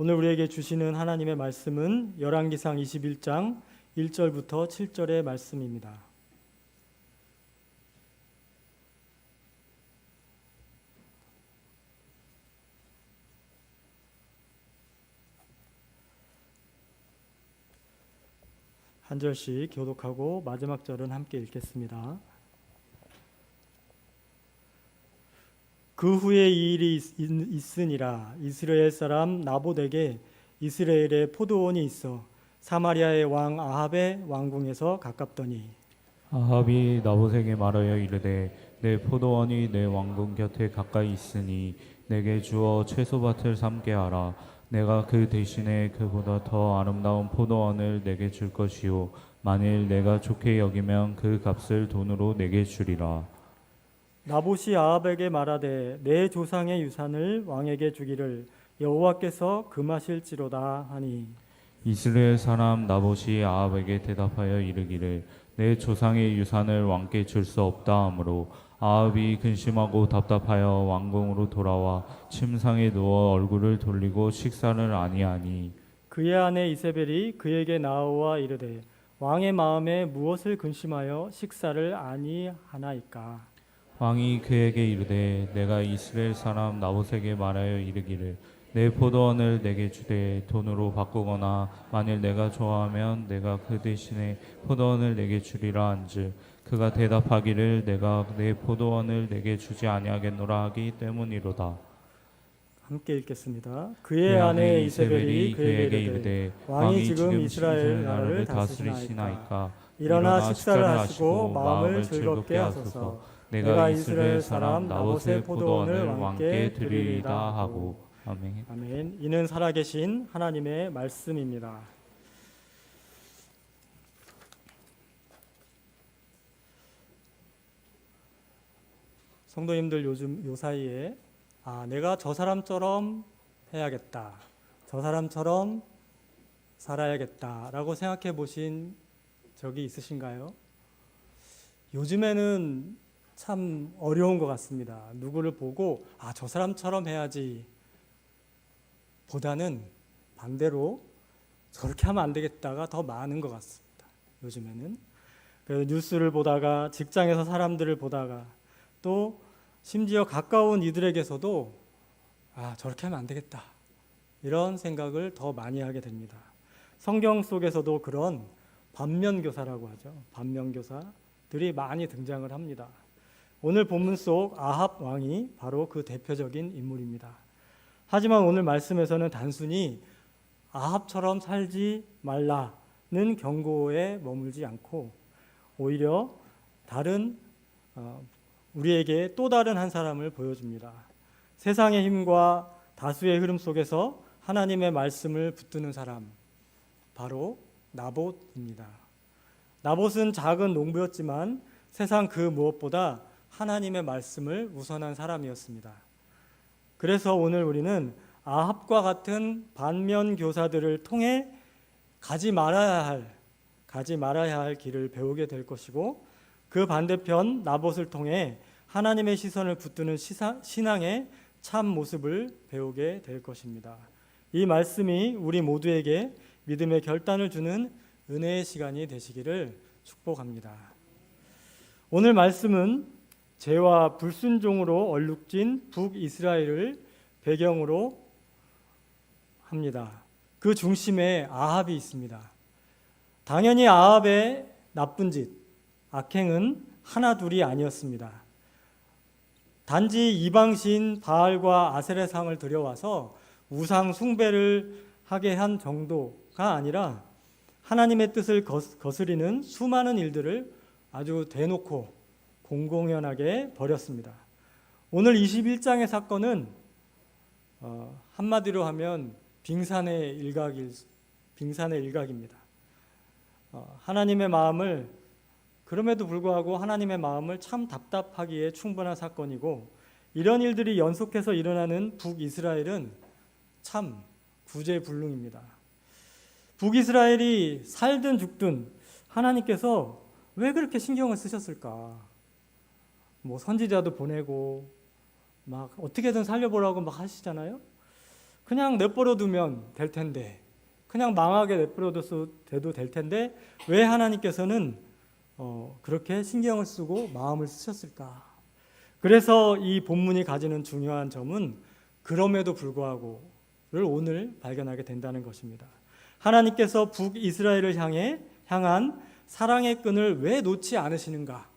오늘 우리에게 주시는 하나님의 말씀은 열왕기상 21장 1절부터 7절의 말씀입니다. 한 절씩 교독하고 마지막 절은 함께 읽겠습니다. 그 후에 이 일이 있으니라. 이스라엘 사람 나봇에게 이스라엘의 포도원이 있어 사마리아의 왕 아합의 왕궁에서 가깝더니 아합이 나봇에게 말하여 이르되 내 포도원이 내 왕궁 곁에 가까이 있으니 내게 주어 채소밭을 삼게 하라. 내가 그 대신에 그보다 더 아름다운 포도원을 내게 줄 것이요 만일 내가 좋게 여기면 그 값을 돈으로 내게 주리라. 나봇이 아합에게 말하되 내 조상의 유산을 왕에게 주기를 여호와께서 금하실지로다 하니 이스라엘 사람 나봇이 아합에게 대답하여 이르기를 내 조상의 유산을 왕께 줄 수 없다 하므로 아합이 근심하고 답답하여 왕궁으로 돌아와 침상에 누워 얼굴을 돌리고 식사를 아니하니 그의 아내 이세벨이 그에게 나와 이르되 왕의 마음에 무엇을 근심하여 식사를 아니하나이까. 왕이 그에게 이르되 내가 이스라엘 사람 나봇에게 말하여 이르기를 내 포도원을 내게 주되 돈으로 바꾸거나 만일 내가 좋아하면 내가 그 대신에 포도원을 내게 주리라 한즉 그가 대답하기를 내가 내 포도원을 내게 주지 아니하겠노라 하기 때문이로다. 함께 읽겠습니다. 그의 아내 이세벨이 그에게 이르되 왕이 지금 이스라엘 나라를 다스리시나이까. 일어나 식사를 하시고 마음을 즐겁게 하소서. 내가 이스라엘 사람 나봇의 포도원을 왕께 드리리이다 하고. 아멘. 아멘. 이는 살아계신 하나님의 말씀입니다. 성도님들 요즘 요 사이에 내가 저 사람처럼 해야겠다, 저 사람처럼 살아야겠다라고 생각해 보신 적이 있으신가요? 요즘에는 참 어려운 것 같습니다. 누구를 보고 저 사람처럼 해야지 보다는 반대로 저렇게 하면 안 되겠다가 더 많은 것 같습니다. 요즘에는 그래서 뉴스를 보다가 직장에서 사람들을 보다가 또 심지어 가까운 이들에게서도 저렇게 하면 안 되겠다 이런 생각을 더 많이 하게 됩니다. 성경 속에서도 그런 반면교사라고 하죠. 반면교사들이 많이 등장을 합니다. 오늘 본문 속 아합 왕이 바로 그 대표적인 인물입니다. 하지만 오늘 말씀에서는 단순히 아합처럼 살지 말라는 경고에 머물지 않고 오히려 다른 우리에게 또 다른 한 사람을 보여줍니다. 세상의 힘과 다수의 흐름 속에서 하나님의 말씀을 붙드는 사람, 바로 나봇입니다. 나봇은 작은 농부였지만 세상 그 무엇보다 하나님의 말씀을 우선한 사람이었습니다. 그래서 오늘 우리는 아합과 같은 반면 교사들을 통해 가지 말아야 할 길을 배우게 될 것이고 그 반대편 나봇을 통해 하나님의 시선을 붙드는 신앙의 참 모습을 배우게 될 것입니다. 이 말씀이 우리 모두에게 믿음의 결단을 주는 은혜의 시간이 되시기를 축복합니다. 오늘 말씀은 죄와 불순종으로 얼룩진 북이스라엘을 배경으로 합니다. 그 중심에 아합이 있습니다. 당연히 아합의 나쁜 짓, 악행은 하나 둘이 아니었습니다. 단지 이방신 바알과 아세레 상을 들여와서 우상 숭배를 하게 한 정도가 아니라 하나님의 뜻을 거스리는 수많은 일들을 아주 대놓고 공공연하게 벌였습니다. 오늘 21장의 사건은 한마디로 하면 빙산의 일각입니다. 하나님의 마음을 그럼에도 불구하고 하나님의 마음을 참 답답하기에 충분한 사건이고 이런 일들이 연속해서 일어나는 북이스라엘은 참 구제불능입니다. 북이스라엘이 살든 죽든 하나님께서 왜 그렇게 신경을 쓰셨을까? 선지자도 보내고 막 어떻게든 살려보라고 막 하시잖아요. 그냥 내버려 두면 될 텐데, 그냥 망하게 내버려 둬도 될 텐데 왜 하나님께서는 그렇게 신경을 쓰고 마음을 쓰셨을까? 그래서 이 본문이 가지는 중요한 점은 그럼에도 불구하고를 오늘 발견하게 된다는 것입니다. 하나님께서 북이스라엘을 향한 사랑의 끈을 왜 놓지 않으시는가?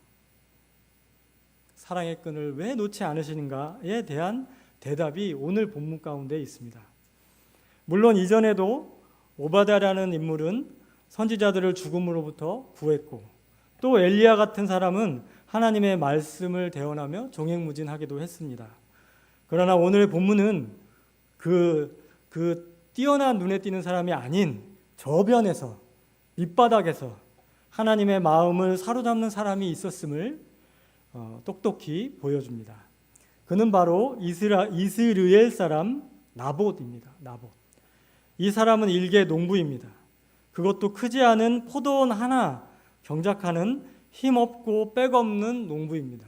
사랑의 끈을 왜 놓지 않으시는가에 대한 대답이 오늘 본문 가운데 있습니다. 물론 이전에도 오바댜라는 인물은 선지자들을 죽음으로부터 구했고, 또 엘리야 같은 사람은 하나님의 말씀을 대언하며 종횡무진하기도 했습니다. 그러나 오늘 본문은 그 뛰어난 눈에 띄는 사람이 아닌 저변에서, 밑바닥에서 하나님의 마음을 사로잡는 사람이 있었음을 똑똑히 보여줍니다. 그는 바로 이스라엘 사람 나봇입니다. 나봇. 이 사람은 일개 농부입니다. 그것도 크지 않은 포도원 하나 경작하는 힘없고 백없는 농부입니다.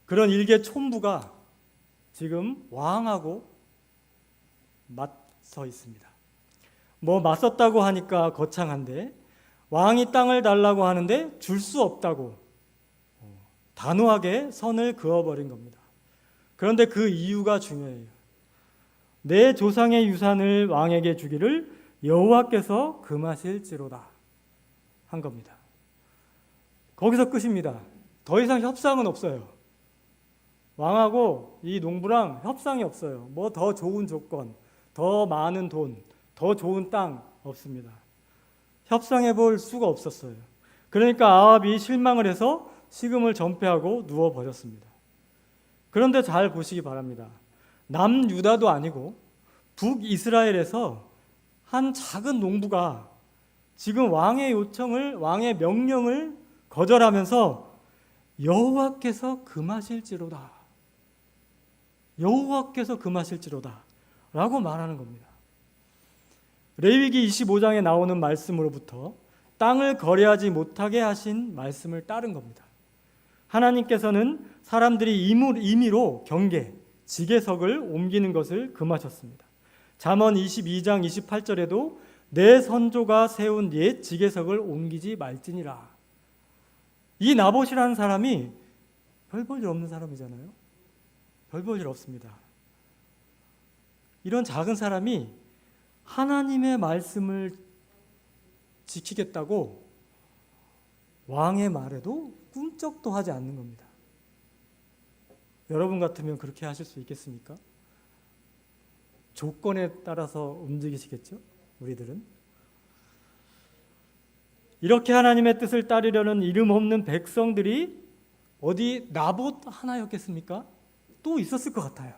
그런 일개 촌부가 지금 왕하고 맞서 있습니다. 맞섰다고 하니까 거창한데, 왕이 땅을 달라고 하는데 줄 수 없다고 단호하게 선을 그어버린 겁니다. 그런데 그 이유가 중요해요. 내 조상의 유산을 왕에게 주기를 여호와께서 금하실지로다 한 겁니다. 거기서 끝입니다. 더 이상 협상은 없어요. 왕하고 이 농부랑 협상이 없어요. 더 좋은 조건, 더 많은 돈, 더 좋은 땅 없습니다. 협상해 볼 수가 없었어요. 그러니까 아합이 실망을 해서 식음을 전폐하고 누워버렸습니다. 그런데 잘 보시기 바랍니다. 남유다도 아니고 북이스라엘에서 한 작은 농부가 지금 왕의 요청을, 왕의 명령을 거절하면서 여호와께서 금하실지로다, 여호와께서 금하실지로다 라고 말하는 겁니다. 레위기 25장에 나오는 말씀으로부터 땅을 거래하지 못하게 하신 말씀을 따른 겁니다. 하나님께서는 사람들이 임의로 경계, 지계석을 옮기는 것을 금하셨습니다. 잠언 22장 28절에도 내 선조가 세운 옛 지계석을 옮기지 말지니라. 이 나봇이라는 사람이 별 볼 일 없는 사람이잖아요. 별 볼 일 없습니다. 이런 작은 사람이 하나님의 말씀을 지키겠다고 왕의 말에도 꿈쩍도 하지 않는 겁니다. 여러분 같으면 그렇게 하실 수 있겠습니까? 조건에 따라서 움직이시겠죠? 우리들은. 이렇게 하나님의 뜻을 따르려는 이름 없는 백성들이 어디 나봇 하나였겠습니까? 또 있었을 것 같아요.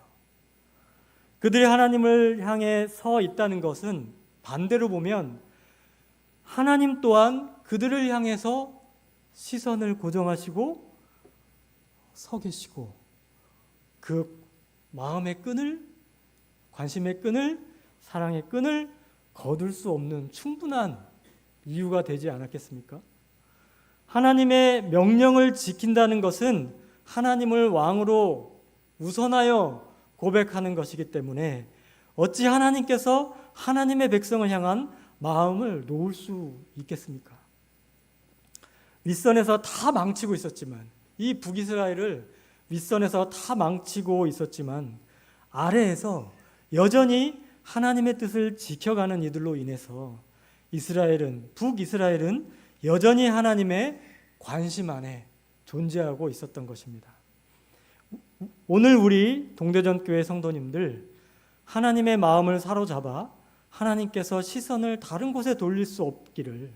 그들이 하나님을 향해 서 있다는 것은 반대로 보면 하나님 또한 그들을 향해서 시선을 고정하시고 서 계시고 그 마음의 끈을, 관심의 끈을, 사랑의 끈을 거둘 수 없는 충분한 이유가 되지 않았겠습니까? 하나님의 명령을 지킨다는 것은 하나님을 왕으로 우선하여 고백하는 것이기 때문에 어찌 하나님께서 하나님의 백성을 향한 마음을 놓을 수 있겠습니까? 윗선에서 다 망치고 있었지만, 이 북이스라엘을 윗선에서 다 망치고 있었지만 아래에서 여전히 하나님의 뜻을 지켜가는 이들로 인해서 북이스라엘은 여전히 하나님의 관심 안에 존재하고 있었던 것입니다. 오늘 우리 동대전교회 성도님들, 하나님의 마음을 사로잡아 하나님께서 시선을 다른 곳에 돌릴 수 없기를,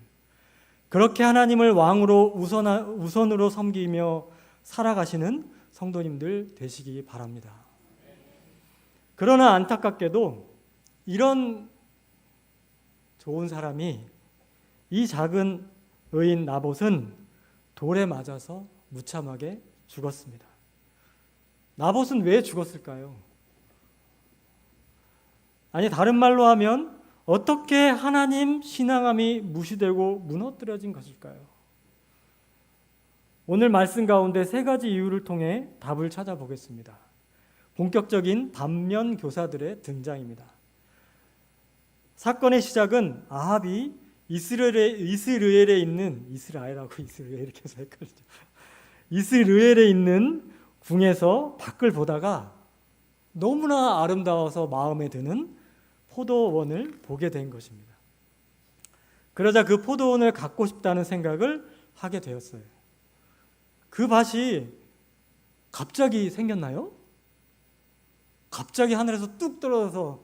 그렇게 하나님을 왕으로 우선으로 섬기며 살아가시는 성도님들 되시기 바랍니다. 그러나 안타깝게도 이런 좋은 사람이, 이 작은 의인 나봇은 돌에 맞아서 무참하게 죽었습니다. 나봇은 왜 죽었을까요? 아니, 다른 말로 하면 어떻게 하나님 신앙함이 무시되고 무너뜨려진 것일까요? 오늘 말씀 가운데 세 가지 이유를 통해 답을 찾아보겠습니다. 본격적인 반면 교사들의 등장입니다. 사건의 시작은 아합이 이스라엘에 있는 이렇게 해서 헷갈리죠. 이스라엘에 있는 궁에서 밖을 보다가 너무나 아름다워서 마음에 드는 포도원을 보게 된 것입니다. 그러자 그 포도원을 갖고 싶다는 생각을 하게 되었어요. 그 밭이 갑자기 생겼나요? 갑자기 하늘에서 뚝 떨어져서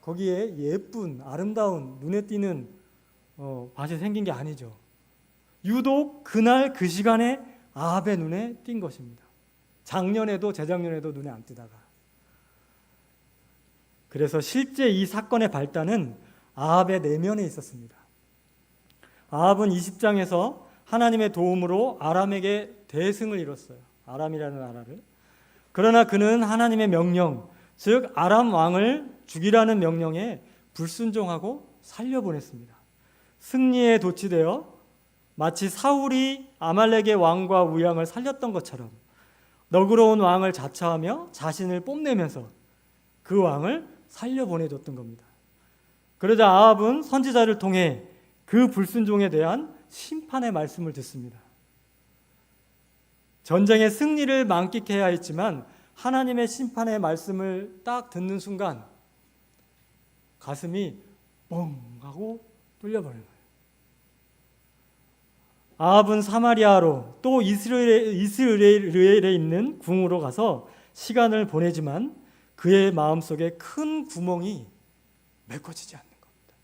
거기에 예쁜 아름다운 눈에 띄는 밭이 생긴 게 아니죠. 유독 그날 그 시간에 아합의 눈에 띈 것입니다. 작년에도 재작년에도 눈에 안 띄다가. 그래서 실제 이 사건의 발단은 아합의 내면에 있었습니다. 아합은 20장에서 하나님의 도움으로 아람에게 대승을 이뤘어요. 아람이라는 나라를. 그러나 그는 하나님의 명령, 즉 아람 왕을 죽이라는 명령에 불순종하고 살려보냈습니다. 승리에 도취되어 마치 사울이 아말렉의 왕과 우양을 살렸던 것처럼 너그러운 왕을 자처하며 자신을 뽐내면서 그 왕을 살려보내줬던 겁니다. 그러자 아합은 선지자를 통해 그 불순종에 대한 심판의 말씀을 듣습니다. 전쟁의 승리를 만끽해야 했지만 하나님의 심판의 말씀을 딱 듣는 순간 가슴이 뻥 하고 뚫려버린 거예요. 아합은 사마리아로 또 이스라엘에 있는 궁으로 가서 시간을 보내지만 그의 마음속에 큰 구멍이 메꿔지지 않는 겁니다.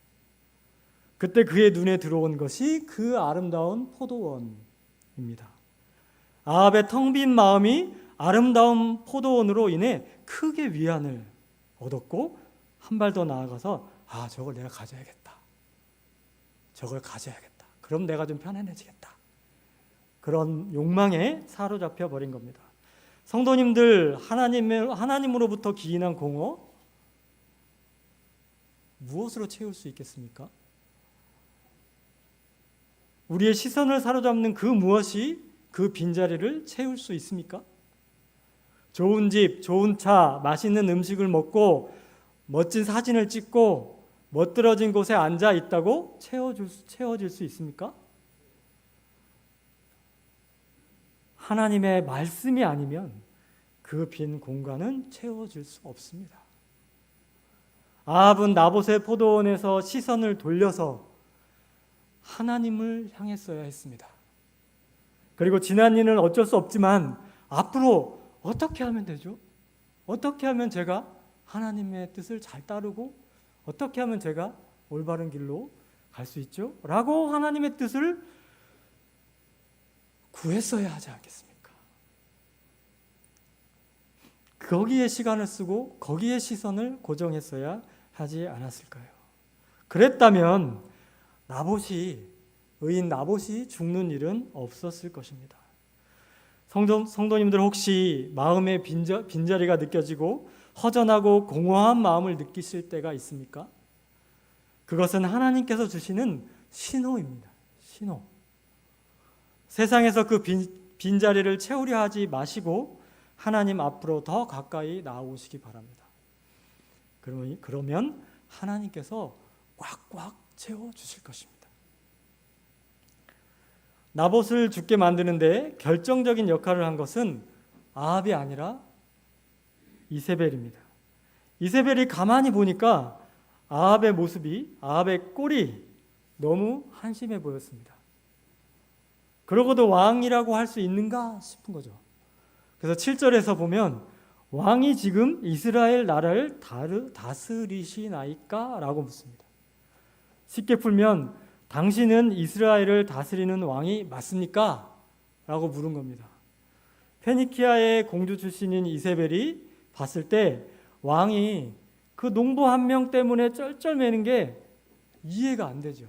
그때 그의 눈에 들어온 것이 그 아름다운 포도원입니다. 아합의 텅 빈 마음이 아름다운 포도원으로 인해 크게 위안을 얻었고 한 발 더 나아가서 저걸 내가 가져야겠다. 저걸 가져야겠다. 그럼 내가 좀 편안해지겠다. 그런 욕망에 사로잡혀 버린 겁니다. 성도님들, 하나님으로부터 기인한 공허 무엇으로 채울 수 있겠습니까? 우리의 시선을 사로잡는 그 무엇이 그 빈자리를 채울 수 있습니까? 좋은 집, 좋은 차, 맛있는 음식을 먹고 멋진 사진을 찍고 멋들어진 곳에 앉아 있다고 채워질 수 있습니까? 하나님의 말씀이 아니면 그 빈 공간은 채워질 수 없습니다. 아합은 나봇의 포도원에서 시선을 돌려서 하나님을 향했어야 했습니다. 그리고 지난 일은 어쩔 수 없지만 앞으로 어떻게 하면 되죠? 어떻게 하면 제가 하나님의 뜻을 잘 따르고 어떻게 하면 제가 올바른 길로 갈 수 있죠? 라고 하나님의 뜻을 구했어야 하지 않겠습니까? 거기에 시간을 쓰고 거기에 시선을 고정했어야 하지 않았을까요? 그랬다면 의인 나봇이 죽는 일은 없었을 것입니다. 성도님들 혹시 마음의 빈자리가 느껴지고 허전하고 공허한 마음을 느끼실 때가 있습니까? 그것은 하나님께서 주시는 신호입니다. 신호. 세상에서 그 빈자리를 채우려 하지 마시고 하나님 앞으로 더 가까이 나아오시기 바랍니다. 그러면 하나님께서 꽉꽉 채워주실 것입니다. 나봇을 죽게 만드는데 결정적인 역할을 한 것은 아합이 아니라 이세벨입니다. 이세벨이 가만히 보니까 아합의 꼴이 너무 한심해 보였습니다. 그러고도 왕이라고 할 수 있는가 싶은 거죠. 그래서 7절에서 보면 왕이 지금 이스라엘 나라를 다스리시나이까? 라고 묻습니다. 쉽게 풀면 당신은 이스라엘을 다스리는 왕이 맞습니까? 라고 물은 겁니다. 페니키아의 공주 출신인 이세벨이 봤을 때 왕이 그 농부 한 명 때문에 쩔쩔매는 게 이해가 안 되죠.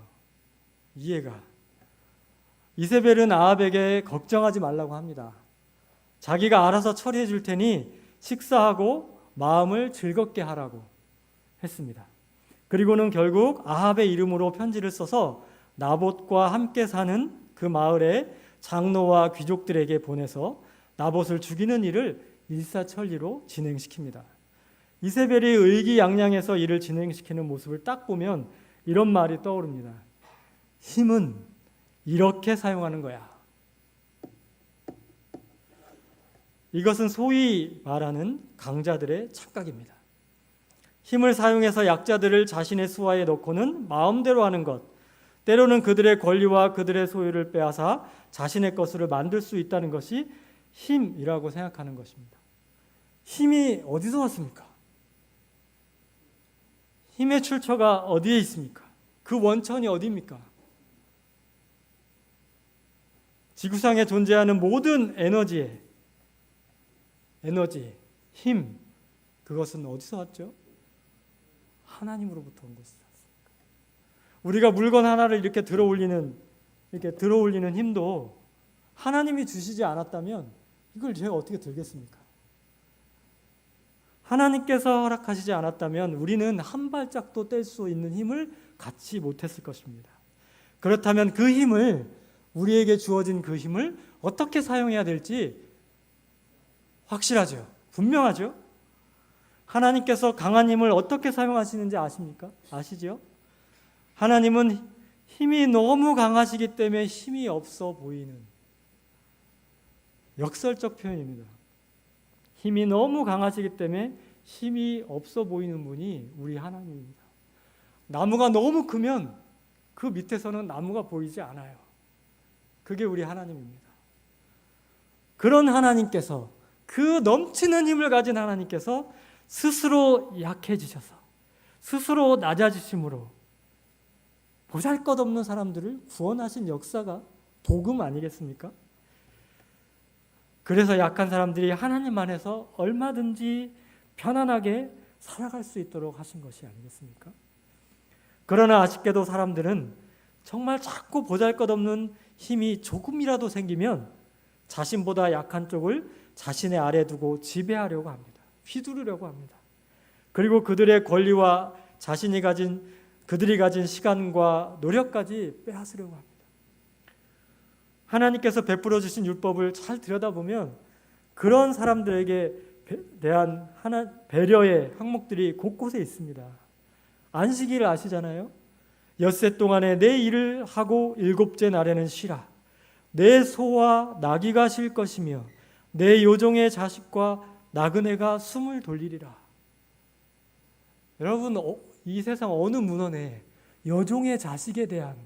이세벨은 아합에게 걱정하지 말라고 합니다. 자기가 알아서 처리해 줄 테니 식사하고 마음을 즐겁게 하라고 했습니다. 그리고는 결국 아합의 이름으로 편지를 써서 나봇과 함께 사는 그 마을의 장로와 귀족들에게 보내서 나봇을 죽이는 일을 일사천리로 진행시킵니다. 이세벨이 의기양양해서 일을 진행시키는 모습을 딱 보면 이런 말이 떠오릅니다. 힘은 이렇게 사용하는 거야. 이것은 소위 말하는 강자들의 착각입니다. 힘을 사용해서 약자들을 자신의 수하에 넣고는 마음대로 하는 것, 때로는 그들의 권리와 그들의 소유를 빼앗아 자신의 것으로 만들 수 있다는 것이 힘이라고 생각하는 것입니다. 힘이 어디서 왔습니까? 힘의 출처가 어디에 있습니까? 그 원천이 어디입니까? 지구상에 존재하는 모든 에너지, 힘, 그것은 어디서 왔죠? 하나님으로부터 온 것이다. 우리가 물건 하나를 이렇게 들어올리는 힘도 하나님이 주시지 않았다면 이걸 제가 어떻게 들겠습니까? 하나님께서 허락하시지 않았다면 우리는 한 발짝도 뗄 수 있는 힘을 갖지 못했을 것입니다. 그렇다면 그 힘을, 우리에게 주어진 그 힘을 어떻게 사용해야 될지 확실하죠. 분명하죠. 하나님께서 강한 힘을 어떻게 사용하시는지 아십니까? 아시죠? 하나님은 힘이 너무 강하시기 때문에 힘이 없어 보이는 역설적 표현입니다. 힘이 너무 강하시기 때문에 힘이 없어 보이는 분이 우리 하나님입니다. 나무가 너무 크면 그 밑에서는 나무가 보이지 않아요. 그게 우리 하나님입니다. 그런 하나님께서, 그 넘치는 힘을 가진 하나님께서 스스로 약해지셔서 스스로 낮아지심으로 보잘것없는 사람들을 구원하신 역사가 복음 아니겠습니까? 그래서 약한 사람들이 하나님 안에서 얼마든지 편안하게 살아갈 수 있도록 하신 것이 아니겠습니까? 그러나 아쉽게도 사람들은 정말 자꾸 보잘것없는 힘이 조금이라도 생기면 자신보다 약한 쪽을 자신의 아래 두고 지배하려고 합니다. 휘두르려고 합니다. 그리고 그들의 권리와 그들이 가진 시간과 노력까지 빼앗으려고 합니다. 하나님께서 베풀어 주신 율법을 잘 들여다보면 그런 사람들에게 대한 배려의 항목들이 곳곳에 있습니다. 안식일을 아시잖아요. 엿새 동안에 내 일을 하고 일곱째 날에는 쉬라. 내 소와 나귀가 쉴 것이며 내 요종의 자식과 나그네가 숨을 돌리리라. 여러분, 이 세상 어느 문헌에 여종의 자식에 대한,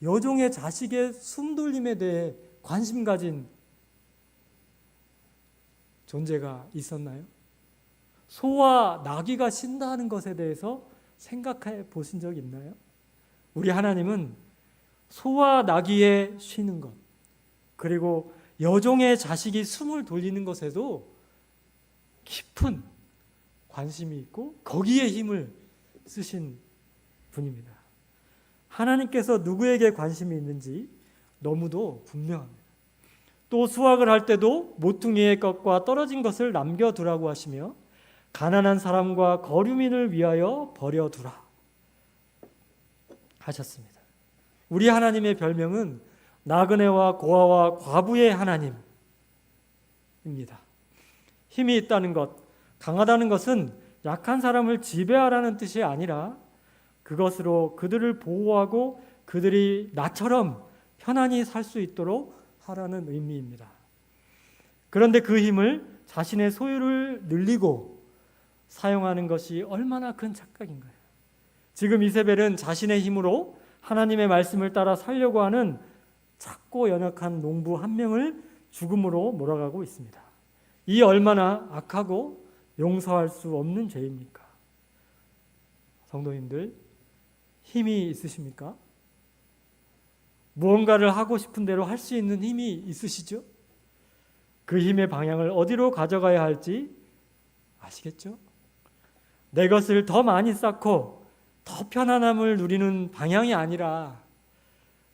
여종의 자식의 숨돌림에 대해 관심 가진 존재가 있었나요? 소와 나귀가 쉰다는 것에 대해서 생각해 보신 적 있나요? 우리 하나님은 소와 나귀의 쉬는 것, 그리고 여종의 자식이 숨을 돌리는 것에도 깊은 관심이 있고 거기에 힘을 쓰신 분입니다. 하나님께서 누구에게 관심이 있는지 너무도 분명합니다. 또 수확을 할 때도 모퉁이의 것과 떨어진 것을 남겨두라고 하시며 가난한 사람과 거류민을 위하여 버려두라 하셨습니다. 우리 하나님의 별명은 나그네와 고아와 과부의 하나님입니다. 힘이 있다는 것, 강하다는 것은 약한 사람을 지배하라는 뜻이 아니라 그것으로 그들을 보호하고 그들이 나처럼 편안히 살 수 있도록 하라는 의미입니다. 그런데 그 힘을 자신의 소유를 늘리고 사용하는 것이 얼마나 큰 착각인가요? 지금 이세벨은 자신의 힘으로 하나님의 말씀을 따라 살려고 하는 작고 연약한 농부 한 명을 죽음으로 몰아가고 있습니다. 이 얼마나 악하고 용서할 수 없는 죄입니까? 성도님들, 힘이 있으십니까? 무언가를 하고 싶은 대로 할 수 있는 힘이 있으시죠? 그 힘의 방향을 어디로 가져가야 할지 아시겠죠? 내 것을 더 많이 쌓고 더 편안함을 누리는 방향이 아니라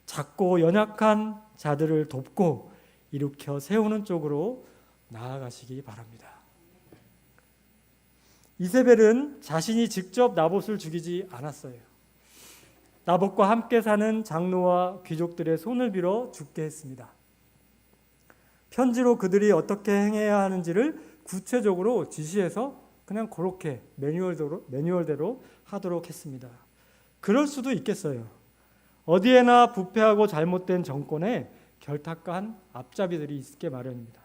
작고 연약한 자들을 돕고 일으켜 세우는 쪽으로 나아가시기 바랍니다. 이세벨은 자신이 직접 나봇을 죽이지 않았어요. 나봇과 함께 사는 장로와 귀족들의 손을 빌어 죽게 했습니다. 편지로 그들이 어떻게 행해야 하는지를 구체적으로 지시해서 그냥 그렇게 매뉴얼대로 하도록 했습니다. 그럴 수도 있겠어요. 어디에나 부패하고 잘못된 정권에 결탁한 앞잡이들이 있게 마련입니다.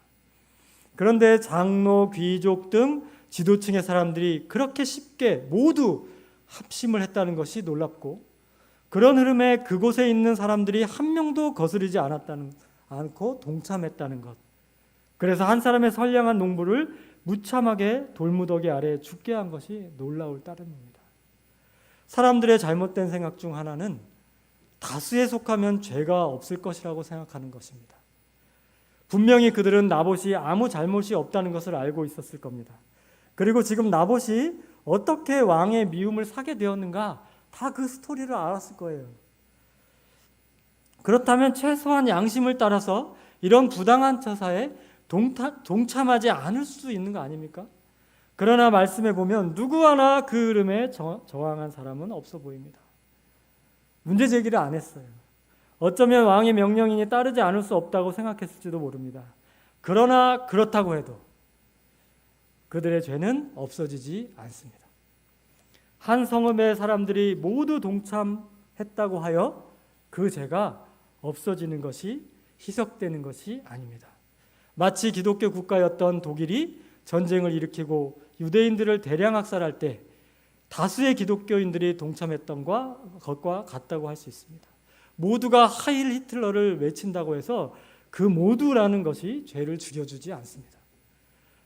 그런데 장로, 귀족 등 지도층의 사람들이 그렇게 쉽게 모두 합심을 했다는 것이 놀랍고, 그런 흐름에 그곳에 있는 사람들이 한 명도 거스르지 않고 동참했다는 것. 그래서 한 사람의 선량한 농부를 무참하게 돌무더기 아래 죽게 한 것이 놀라울 따름입니다. 사람들의 잘못된 생각 중 하나는 다수에 속하면 죄가 없을 것이라고 생각하는 것입니다. 분명히 그들은 나봇이 아무 잘못이 없다는 것을 알고 있었을 겁니다. 그리고 지금 나봇이 어떻게 왕의 미움을 사게 되었는가 다 그 스토리를 알았을 거예요. 그렇다면 최소한 양심을 따라서 이런 부당한 처사에 동참하지 않을 수 있는 거 아닙니까? 그러나 말씀해 보면 누구 하나 그 흐름에 저항한 사람은 없어 보입니다. 문제 제기를 안 했어요. 어쩌면 왕의 명령이니 따르지 않을 수 없다고 생각했을지도 모릅니다. 그러나 그렇다고 해도 그들의 죄는 없어지지 않습니다. 한 성읍의 사람들이 모두 동참했다고 하여 그 죄가 없어지는 것이, 희석되는 것이 아닙니다. 마치 기독교 국가였던 독일이 전쟁을 일으키고 유대인들을 대량 학살할 때 다수의 기독교인들이 동참했던 것과 같다고 할 수 있습니다. 모두가 하일 히틀러를 외친다고 해서 그 모두라는 것이 죄를 줄여주지 않습니다.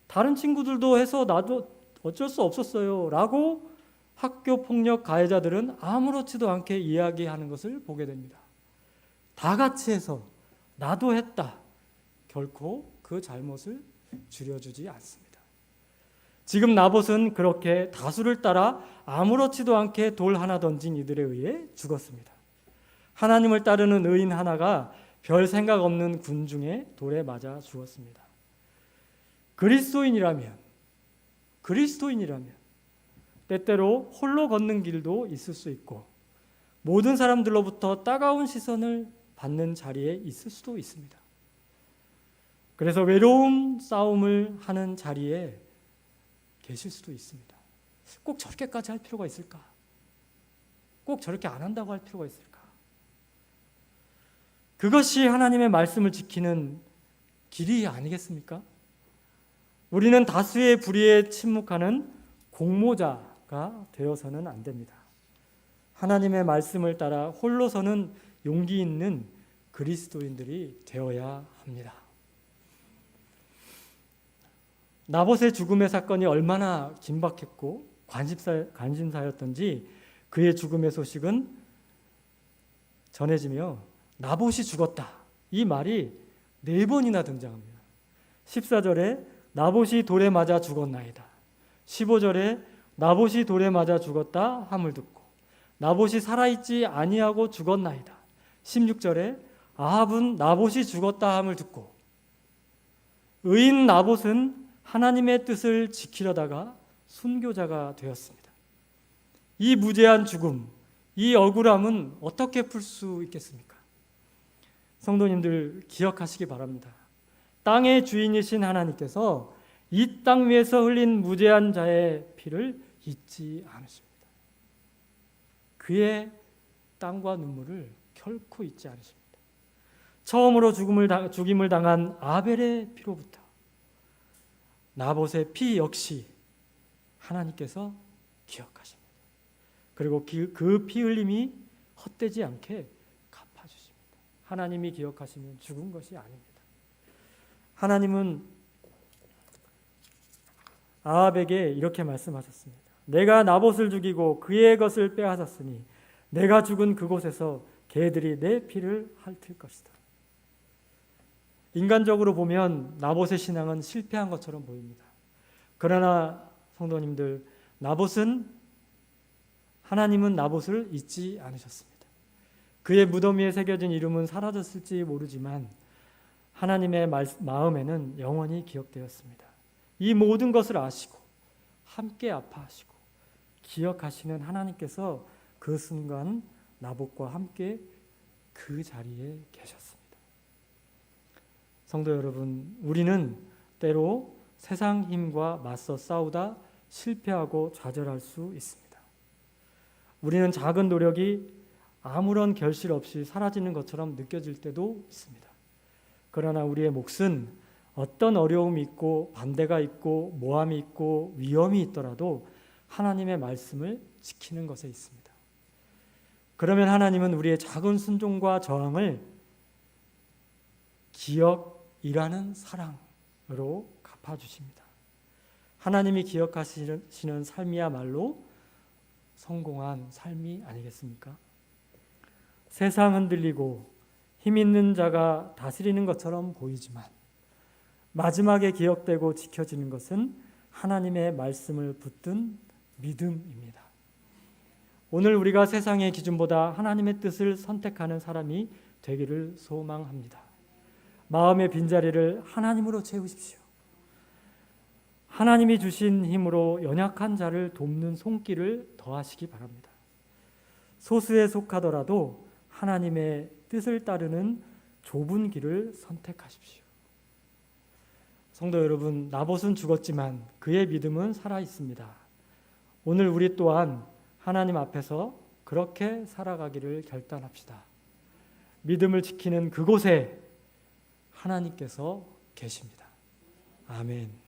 다른 친구들도 해서 나도 어쩔 수 없었어요 라고 학교 폭력 가해자들은 아무렇지도 않게 이야기하는 것을 보게 됩니다. 다 같이 해서 나도 했다. 결코 그 잘못을 줄여주지 않습니다. 지금 나봇은 그렇게 다수를 따라 아무렇지도 않게 돌 하나 던진 이들에 의해 죽었습니다. 하나님을 따르는 의인 하나가 별 생각 없는 군중의 돌에 맞아 죽었습니다. 그리스도인이라면 때때로 홀로 걷는 길도 있을 수 있고 모든 사람들로부터 따가운 시선을 받는 자리에 있을 수도 있습니다. 그래서 외로운 싸움을 하는 자리에 계실 수도 있습니다. 꼭 저렇게까지 할 필요가 있을까? 꼭 저렇게 안 한다고 할 필요가 있을까? 그것이 하나님의 말씀을 지키는 길이 아니겠습니까? 우리는 다수의 불의에 침묵하는 공모자가 되어서는 안 됩니다. 하나님의 말씀을 따라 홀로 서는 용기 있는 그리스도인들이 되어야 합니다. 나봇의 죽음의 사건이 얼마나 긴박했고 관심사였던지 그의 죽음의 소식은 전해지며 나봇이 죽었다. 이 말이 4번이나 등장합니다. 14절에 나봇이 돌에 맞아 죽었나이다. 15절에 나봇이 돌에 맞아 죽었다 함을 듣고 나봇이 살아있지 아니하고 죽었나이다. 16절에 아합은 나봇이 죽었다 함을 듣고 의인 나봇은 하나님의 뜻을 지키려다가 순교자가 되었습니다. 이 무죄한 죽음, 이 억울함은 어떻게 풀 수 있겠습니까? 성도님들 기억하시기 바랍니다. 땅의 주인이신 하나님께서 이 땅 위에서 흘린 무죄한 자의 피를 잊지 않으십니다. 그의 땀과 눈물을 결코 잊지 않으십니다. 처음으로 죽임을 당한 아벨의 피로부터 나봇의 피 역시 하나님께서 기억하십니다. 그리고 그 피 흘림이 헛되지 않게 갚아주십니다. 하나님이 기억하시면 죽은 것이 아닙니다. 하나님은 아합에게 이렇게 말씀하셨습니다. 내가 나봇을 죽이고 그의 것을 빼앗았으니 내가 죽은 그곳에서 개들이 내 피를 핥을 것이다. 인간적으로 보면 나봇의 신앙은 실패한 것처럼 보입니다. 그러나 성도님들, 하나님은 나봇을 잊지 않으셨습니다. 그의 무덤 위에 새겨진 이름은 사라졌을지 모르지만 하나님의 마음에는 영원히 기억되었습니다. 이 모든 것을 아시고 함께 아파하시고 기억하시는 하나님께서 그 순간 나봇과 함께 그 자리에 계셨습니다. 성도 여러분, 우리는 때로 세상 힘과 맞서 싸우다 실패하고 좌절할 수 있습니다. 우리는 작은 노력이 아무런 결실 없이 사라지는 것처럼 느껴질 때도 있습니다. 그러나 우리의 몫은 어떤 어려움이 있고 반대가 있고 모함이 있고 위험이 있더라도 하나님의 말씀을 지키는 것에 있습니다. 그러면 하나님은 우리의 작은 순종과 저항을 기억이라는 사랑으로 갚아주십니다. 하나님이 기억하시는 삶이야말로 성공한 삶이 아니겠습니까? 세상 흔들리고 힘 있는 자가 다스리는 것처럼 보이지만 마지막에 기억되고 지켜지는 것은 하나님의 말씀을 붙든 믿음입니다. 오늘 우리가 세상의 기준보다 하나님의 뜻을 선택하는 사람이 되기를 소망합니다. 마음의 빈자리를 하나님으로 채우십시오. 하나님이 주신 힘으로 연약한 자를 돕는 손길을 더하시기 바랍니다. 소수에 속하더라도 하나님의 뜻을 따르는 좁은 길을 선택하십시오. 성도 여러분, 나봇은 죽었지만 그의 믿음은 살아 있습니다. 오늘 우리 또한 하나님 앞에서 그렇게 살아가기를 결단합시다. 믿음을 지키는 그곳에 하나님께서 계십니다. 아멘.